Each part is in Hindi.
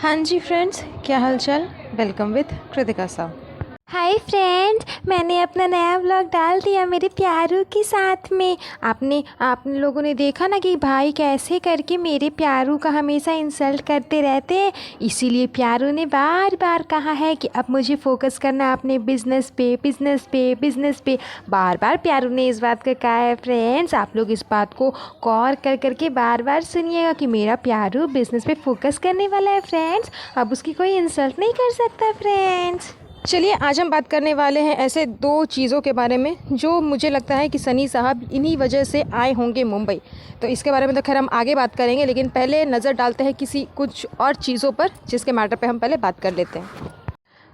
हाँ जी फ्रेंड्स, क्या हाल चाल। वेलकम विद कृतिका साहब। हाय फ्रेंड्स, मैंने अपना नया व्लॉग डाल दिया मेरे प्यारू के साथ में। आप लोगों ने देखा ना कि भाई कैसे करके मेरे प्यारू का हमेशा इंसल्ट करते रहते हैं। इसीलिए प्यारू ने बार बार कहा है कि अब मुझे फोकस करना अपने बिज़नेस पे। बार बार प्यारू ने इस बात का कहा है फ्रेंड्स। आप लोग इस बात को गौर कर करके बार बार सुनिएगा कि मेरा प्यारू बिज़नेस पे फोकस करने वाला है फ्रेंड्स। अब उसकी कोई इंसल्ट नहीं कर सकता फ्रेंड्स। चलिए आज हम बात करने वाले हैं ऐसे दो चीज़ों के बारे में जो मुझे लगता है कि सनी साहब इन्हीं वजह से आए होंगे मुंबई। तो इसके बारे में तो खैर हम आगे बात करेंगे, लेकिन पहले नज़र डालते हैं कुछ और चीज़ों पर जिसके मैटर पे हम पहले बात कर लेते हैं।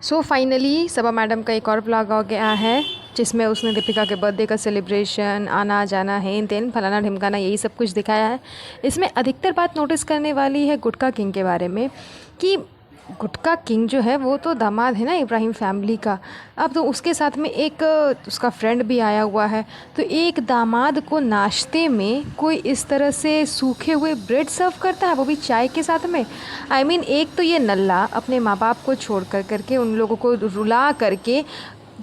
सो फाइनली सबा मैडम का एक और व्लॉग आ गया है जिसमें उसने दीपिका के बर्थडे का सेलिब्रेशन, आना जाना, हेन तेन फलाना ढिमकाना, यही सब कुछ दिखाया है। इसमें अधिकतर बात नोटिस करने वाली है गुटका किंग के बारे में कि गुटका किंग जो है वो तो दामाद है ना इब्राहिम फैमिली का। अब तो उसके साथ में एक उसका फ्रेंड भी आया हुआ है। तो एक दामाद को नाश्ते में कोई इस तरह से सूखे हुए ब्रेड सर्व करता है, वो भी चाय के साथ में। एक तो ये नल्ला अपने माँ बाप को छोड़ करके उन लोगों को रुला करके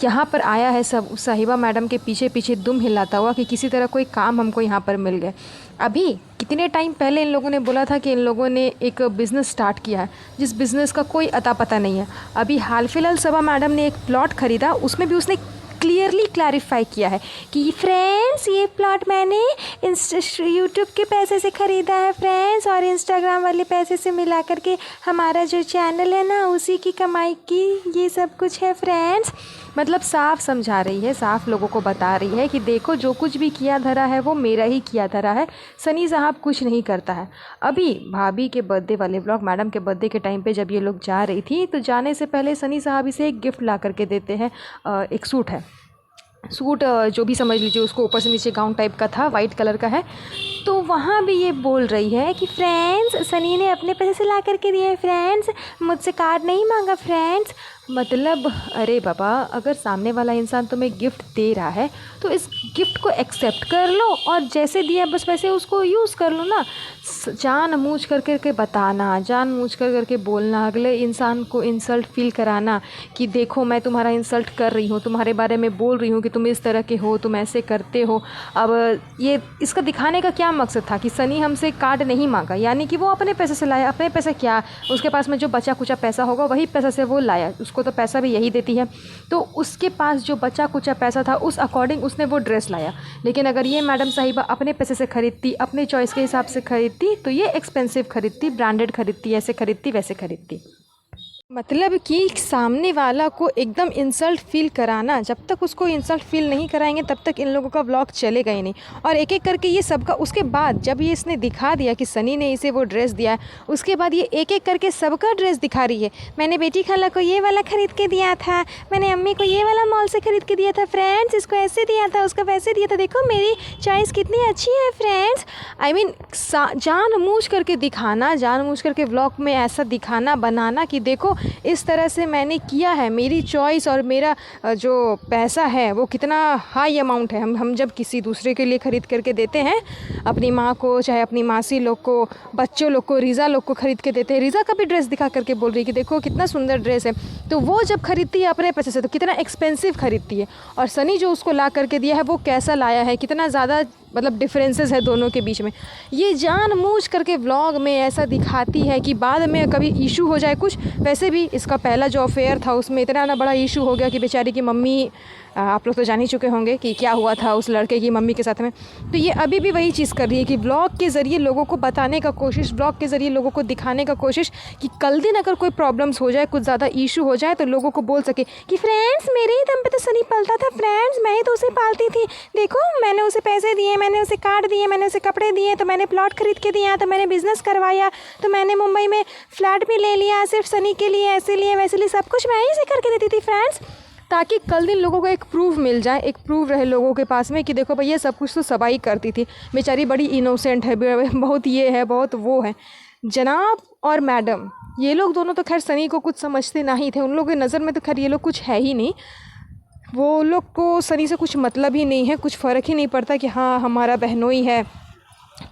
यहाँ पर आया है सब साहिबा मैडम के पीछे पीछे दुम हिलाता हुआ कि किसी तरह कोई काम हमको यहाँ पर मिल गए। अभी कितने टाइम पहले इन लोगों ने बोला था कि इन लोगों ने एक बिज़नेस स्टार्ट किया है जिस बिज़नेस का कोई अता पता नहीं है। अभी हाल फिलहाल सबा मैडम ने एक प्लॉट ख़रीदा, उसमें भी उसने क्लियरली क्लैरिफाई किया है कि फ्रेंड्स ये प्लॉट मैंने यूट्यूब के पैसे से ख़रीदा है फ्रेंड्स, और इंस्टाग्राम वाले पैसे से मिला करके हमारा जो चैनल है ना उसी की कमाई की ये सब कुछ है फ्रेंड्स। मतलब साफ समझा रही है, साफ लोगों को बता रही है कि देखो जो कुछ भी किया धरा है वो मेरा ही किया धरा है, सनी साहब कुछ नहीं करता है। अभी भाभी के बर्थडे वाले व्लॉग, मैडम के बर्थडे के टाइम पे जब ये लोग जा रही थी तो जाने से पहले सनी साहब इसे एक गिफ्ट ला करके देते हैं। एक सूट है, सूट जो भी समझ लीजिए, उसको ऊपर से नीचे गाउन टाइप का था, वाइट कलर का है। तो वहाँ भी ये बोल रही है कि फ्रेंड्स सनी ने अपने पैसे से ला करके दिए फ्रेंड्स, मुझसे कार्ड नहीं मांगा फ्रेंड्स। मतलब अरे बाबा, अगर सामने वाला इंसान तुम्हें गिफ्ट दे रहा है तो इस गिफ्ट को एक्सेप्ट कर लो और जैसे दिया बस वैसे उसको यूज़ कर लो ना। जानबूझ करके बताना, जानबूझ करके बोलना, अगले इंसान को इंसल्ट फील कराना कि देखो मैं तुम्हारा इंसल्ट कर रही हूँ, तुम्हारे बारे में बोल रही हूँ कि तुम इस तरह के हो, तुम ऐसे करते हो। अब ये इसका दिखाने का क्या मकसद था कि सनी हमसे कार्ड नहीं मांगा, यानी कि वो अपने पैसे से लाया। अपने पैसे क्या, उसके पास में जो बचा कुचा पैसा होगा वही पैसा से वो लाया, उसको तो पैसा भी यही देती है। तो उसके पास जो बचा कुचा पैसा था उस अकॉर्डिंग उसने वो ड्रेस लाया। लेकिन अगर ये मैडम साहिबा अपने पैसे से खरीदती, अपने चॉइस के हिसाब से खरीदती तो ये एक्सपेंसिव खरीदती, ब्रांडेड खरीदती, ऐसे खरीदती वैसे खरीदती। मतलब कि सामने वाला को एकदम इंसल्ट फील कराना, जब तक उसको इंसल्ट फील नहीं कराएंगे तब तक इन लोगों का व्लॉग चलेगा ही नहीं। और एक एक करके ये सबका, उसके बाद जब ये इसने दिखा दिया कि सनी ने इसे वो ड्रेस दिया है, उसके बाद ये एक एक करके सबका ड्रेस दिखा रही है। मैंने बेटी खाला को ये वाला ख़रीद के दिया था, मैंने अम्मी को ये वाला मॉल से ख़रीद के दिया था फ्रेंड्स, इसको ऐसे दिया था, उसको वैसे दिया था, देखो मेरी चॉइस कितनी अच्छी है फ्रेंड्स। जानबूझ करके दिखाना, जानबूझ करके व्लॉग में ऐसा दिखाना बनाना कि देखो इस तरह से मैंने किया है, मेरी चॉइस और मेरा जो पैसा है वो कितना हाई अमाउंट है। हम जब किसी दूसरे के लिए ख़रीद करके देते हैं, अपनी माँ को, चाहे अपनी मासी लोग को, बच्चों लोग को, रीज़ा लोग को ख़रीद के देते हैं। रीज़ा का भी ड्रेस दिखा करके बोल रही है कि देखो कितना सुंदर ड्रेस है। तो वो जब ख़रीदती है अपने पैसे से तो कितना एक्सपेंसिव ख़रीदती है, और सनी जो उसको ला करके दिया है वो कैसा लाया है, कितना ज़्यादा मतलब डिफरेंसेस है दोनों के बीच में। ये जानबूझ करके व्लॉग में ऐसा दिखाती है कि बाद में कभी इशू हो जाए कुछ। वैसे भी इसका पहला जो अफेयर था उसमें इतना ना बड़ा इशू हो गया कि बेचारी की मम्मी, आप लोग तो जान ही चुके होंगे कि क्या हुआ था उस लड़के की मम्मी के साथ में। तो ये अभी भी वही चीज़ कर रही है कि व्लॉग के ज़रिए लोगों को बताने का कोशिश, व्लॉग के ज़रिए लोगों को दिखाने का कोशिश कि कल दिन अगर कोई प्रॉब्लम्स हो जाए, कुछ ज़्यादा इशू हो जाए तो लोगों को बोल सके कि फ्रेंड्स मेरे ही दम पे तो सनी पलता था फ्रेंड्स, मैं ही तो उसे पालती थी, देखो मैंने उसे पैसे दिए, मैंने उसे कार्ड दिए, मैंने उसे कपड़े दिए, तो मैंने प्लॉट खरीद के दिया, तो मैंने बिज़नेस करवाया, तो मैंने मुंबई में फ्लैट भी ले लिया सिर्फ सनी के लिए, ऐसे लिए वैसे लिए, सब कुछ मैं ही से करके देती थी फ्रेंड्स। ताकि कल दिन लोगों को एक प्रूफ मिल जाए, एक प्रूफ रहे लोगों के पास में कि देखो भैया सब कुछ तो सबा ही करती थी, बेचारी बड़ी इनोसेंट है, बहुत ये है, बहुत वो है। जनाब और मैडम ये लोग दोनों तो खैर सनी को कुछ समझते नहीं थे, उन लोगों की नज़र में तो खैर ये लोग कुछ है ही नहीं। वो लोग को सनी से कुछ मतलब ही नहीं है, कुछ फ़र्क ही नहीं पड़ता कि हाँ हमारा बहनोई है,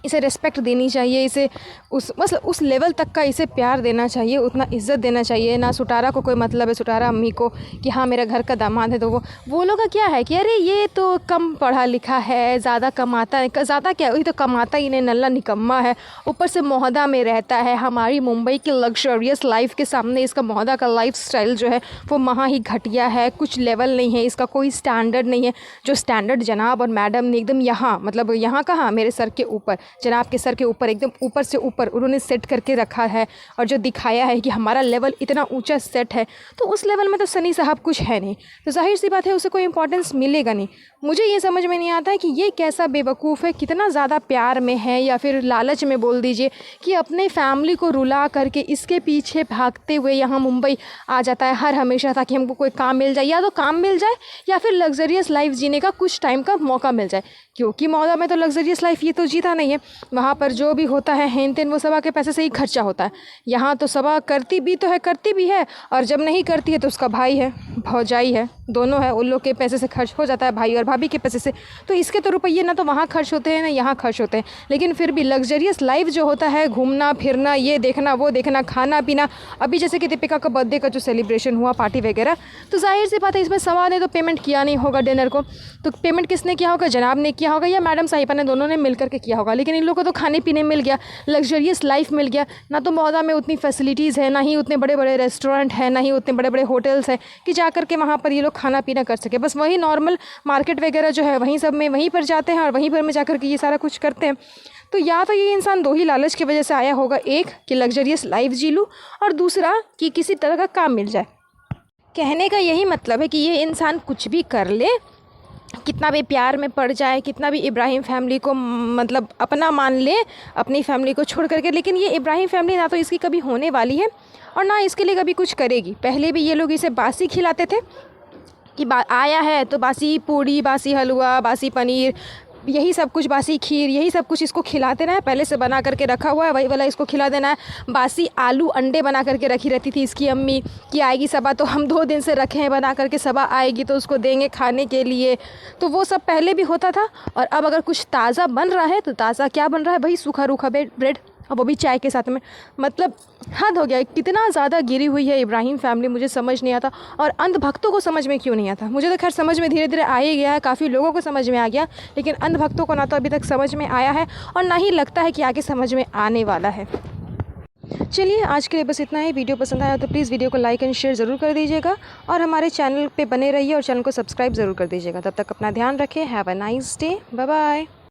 इसे रिस्पेक्ट देनी चाहिए, इसे उस लेवल तक का इसे प्यार देना चाहिए, उतना इज़्ज़त देना चाहिए ना। सुटारा को कोई मतलब है, सुटारा अम्मी को, कि हाँ मेरा घर का दामाद है, तो वो लोग का क्या है कि अरे ये तो कम पढ़ा लिखा है, ज़्यादा कमाता है, ज़्यादा क्या, वही तो कमाता ही नहीं, नल्ला निकम्मा है, ऊपर से मोहदा में रहता है। हमारी मुंबई की लग्जरियस लाइफ के सामने इसका मोहदा का लाइफ स्टाइल जो है वो महा ही घटिया है, कुछ लेवल नहीं है, इसका कोई स्टैंडर्ड नहीं है। जो स्टैंडर्ड जनाब और मैडम ने एकदम यहाँ, मतलब यहाँ कहाँ, मेरे सर के ऊपर, जनाब के सर के ऊपर, एकदम ऊपर से ऊपर उन्होंने सेट करके रखा है, और जो दिखाया है कि हमारा लेवल इतना ऊंचा सेट है, तो उस लेवल में तो सनी साहब कुछ है नहीं, तो जाहिर सी बात है उसे कोई इंपॉर्टेंस मिलेगा नहीं। मुझे ये समझ में नहीं आता है कि ये कैसा बेवकूफ़ है, कितना ज़्यादा प्यार में है या फिर लालच में बोल दीजिए, कि अपने फैमिली को रुला करके इसके पीछे भागते हुए यहाँ मुंबई आ जाता है हर हमेशा, ताकि हमको कोई काम मिल जाए, या तो काम मिल जाए या फिर लग्जरियस लाइफ जीने का कुछ टाइम का मौका मिल जाए। क्योंकि मौदा में तो लग्जरियस लाइफ ये तो जीता नहीं है, वहाँ पर जो भी होता है हेन तेन वो सबा के पैसे से ही खर्चा होता है। यहाँ तो सबा करती भी तो है, करती भी है, और जब नहीं करती है तो उसका भाई है, भौजाई है, दोनों है, उन लोग के पैसे से खर्च हो जाता है, भाई और भाभी के पैसे से। तो इसके तो रुपये ना तो वहाँ खर्च होते हैं ना यहाँ खर्च होते हैं, लेकिन फिर भी लग्जरियस लाइफ जो होता है, घूमना फिरना, ये देखना वो देखना, खाना पीना, अभी जैसे कि दीपिका का बर्थडे का जो सेलिब्रेशन हुआ, पार्टी वगैरह, तो जाहिर सी बात है इसमें सवा ने तो पेमेंट किया नहीं होगा डिनर को, तो पेमेंट किसने किया होगा, जनाब ने किया होगा या मैडम साहिबा ने, दोनों ने मिल करके किया होगा। लेकिन इन लोगों को तो खाने पीने मिल गया, लग्जरियस लाइफ मिल गया, ना तो मौदा में उतनी फैसिलिटीज़ है, ना ही उतने बड़े बड़े रेस्टोरेंट है, ना ही उतने बड़े बड़े होटल्स हैं कि जा करके वहाँ पर ये लोग खाना पीना कर सके। बस वही नॉर्मल मार्केट वगैरह जो है वहीं सब में वहीं पर जाते हैं और वहीं पर में जा करके ये सारा कुछ करते हैं। तो या तो ये इंसान दो ही लालच की वजह से आया होगा, एक कि लग्जरियस लाइफ जी लूँ, और दूसरा कि किसी तरह का काम मिल जाए। कहने का यही मतलब है कि ये इंसान कुछ भी कर ले, कितना भी प्यार में पड़ जाए, कितना भी इब्राहिम फैमिली को मतलब अपना मान ले, अपनी फैमिली को छोड़ करके, लेकिन ये इब्राहिम फैमिली ना तो इसकी कभी होने वाली है और ना इसके लिए कभी कुछ करेगी। पहले भी ये लोग इसे बासी खिलाते थे कि आया है तो बासी पूड़ी, बासी हलवा, बासी पनीर, यही सब कुछ, बासी खीर, यही सब कुछ इसको खिलाते ना है, पहले से बना करके रखा हुआ है, वही वाला इसको खिला देना है। बासी आलू अंडे बना करके रखी रहती थी इसकी अम्मी कि आएगी सबा, तो हम 2 दिन से रखे हैं बना करके, सबा आएगी तो उसको देंगे खाने के लिए। तो वो सब पहले भी होता था, और अब अगर कुछ ताज़ा बन रहा है तो ताज़ा क्या बन रहा है भाई, सूखा रूखा ब्रेड, और वो भी चाय के साथ में। मतलब हद हो गया, कितना ज़्यादा गिरी हुई है इब्राहिम फैमिली, मुझे समझ नहीं आता। और अंधभक्तों को समझ में क्यों नहीं आता, मुझे तो खैर समझ में धीरे धीरे आ ही गया है, काफ़ी लोगों को समझ में आ गया, लेकिन अंधभक्तों को ना तो अभी तक समझ में आया है और ना ही लगता है कि आगे समझ में आने वाला है। चलिए आज के लिए बस इतना ही। वीडियो पसंद आया तो प्लीज़ वीडियो को लाइक एंड शेयर ज़रूर कर दीजिएगा, और हमारे चैनल पे बने रहिए और चैनल को सब्सक्राइब ज़रूर कर दीजिएगा। तब तक अपना ध्यान रखें। Have a nice day, bye bye.